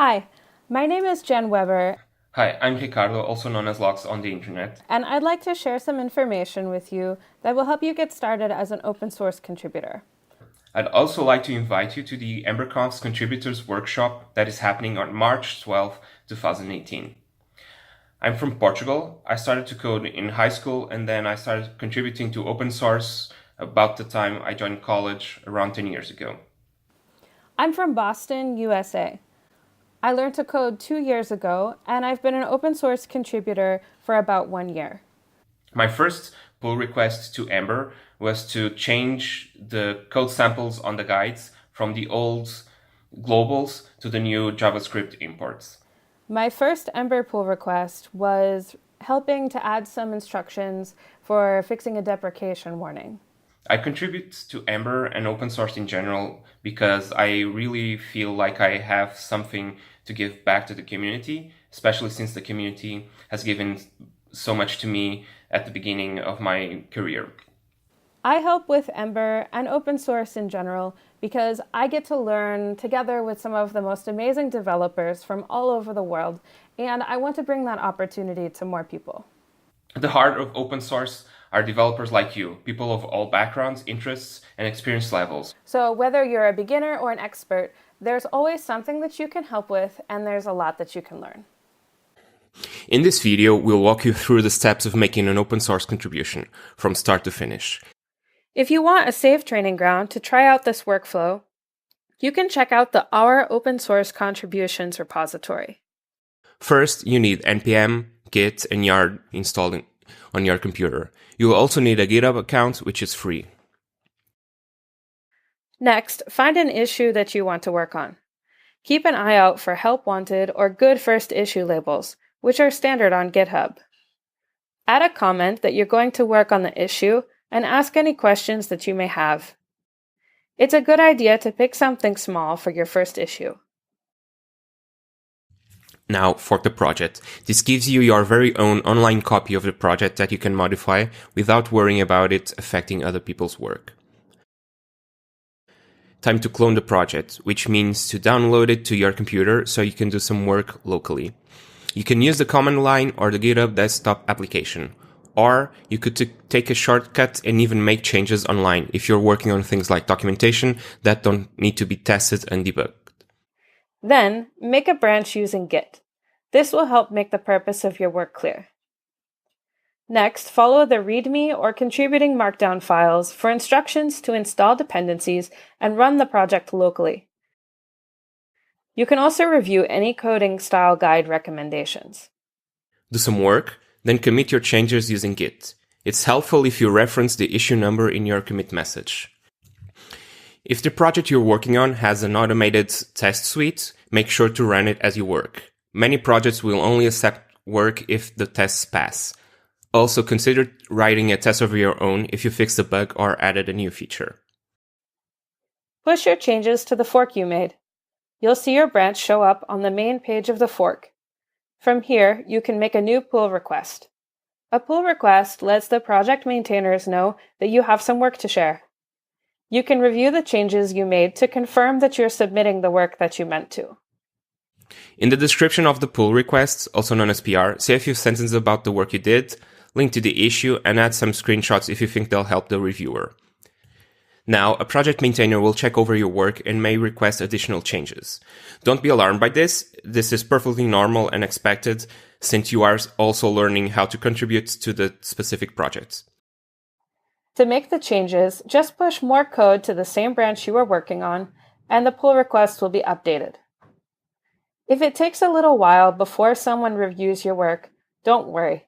Hi, my name is Jen Weber, Hi, I'm Ricardo, also known as Logs on the Internet. and I'd like to share some information with you that will help you get started as an open source contributor. I'd also like to invite you to the EmberConf's Contributors Workshop that is happening on March 12, 2018. I'm from Portugal. I started to code in high school and then I started contributing to open source about the time I joined college around 10 years ago. I'm from Boston, USA. I learned to code 2 years ago, and I've been an open source contributor for about 1 year. My first pull request to Ember was to change the code samples on the guides from the old globals to the new JavaScript imports. My first Ember pull request was helping to add some instructions for fixing a deprecation warning. I contribute to Ember and open source in general because I really feel like I have something to give back to the community, especially since the community has given so much to me at the beginning of my career. I help with Ember and open source in general because I get to learn together with some of the most amazing developers from all over the world, and I want to bring that opportunity to more people. At the heart of open source are developers like you, people of all backgrounds, interests, and experience levels. So whether you're a beginner or an expert, there's always something that you can help with, and there's a lot that you can learn. In this video, we'll walk you through the steps of making an open source contribution, from start to finish. If you want a safe training ground to try out this workflow, you can check out the Our Open Source Contributions repository. First, you need npm, git, and yard installed on your computer. You will also need a GitHub account, which is free. Next, find an issue that you want to work on. Keep an eye out for Help Wanted or Good First Issue labels, which are standard on GitHub. Add a comment that you're going to work on the issue and ask any questions that you may have. It's a good idea to pick something small for your first issue. Now, fork the project. This gives you your very own online copy of the project that you can modify without worrying about it affecting other people's work. Time to clone the project, which means to download it to your computer so you can do some work locally. You can use the command line or the GitHub desktop application. Or you could take a shortcut and even make changes online if you're working on things like documentation that don't need to be tested and debugged. Then, make a branch using Git. This will help make the purpose of your work clear. Next, follow the README or contributing Markdown files for instructions to install dependencies and run the project locally. You can also review any coding style guide recommendations. Do some work, then commit your changes using Git. It's helpful if you reference the issue number in your commit message. If the project you're working on has an automated test suite, make sure to run it as you work. Many projects will only accept work if the tests pass. Also, consider writing a test of your own if you fixed a bug or added a new feature. Push your changes to the fork you made. You'll see your branch show up on the main page of the fork. From here, you can make a new pull request. A pull request lets the project maintainers know that you have some work to share. You can review the changes you made to confirm that you're submitting the work that you meant to. In the description of the pull requests, also known as PR, say a few sentences about the work you did, link to the issue, and add some screenshots if you think they'll help the reviewer. Now, a project maintainer will check over your work and may request additional changes. Don't be alarmed by this. This is perfectly normal and expected, since you are also learning how to contribute to the specific project. To make the changes, just push more code to the same branch you are working on, and the pull request will be updated. If it takes a little while before someone reviews your work, don't worry.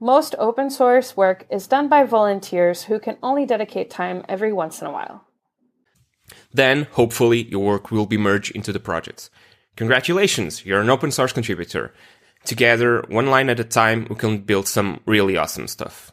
Most open source work is done by volunteers who can only dedicate time every once in a while. Then, hopefully, your work will be merged into the project. Congratulations, you're an open source contributor. Together, one line at a time, we can build some really awesome stuff.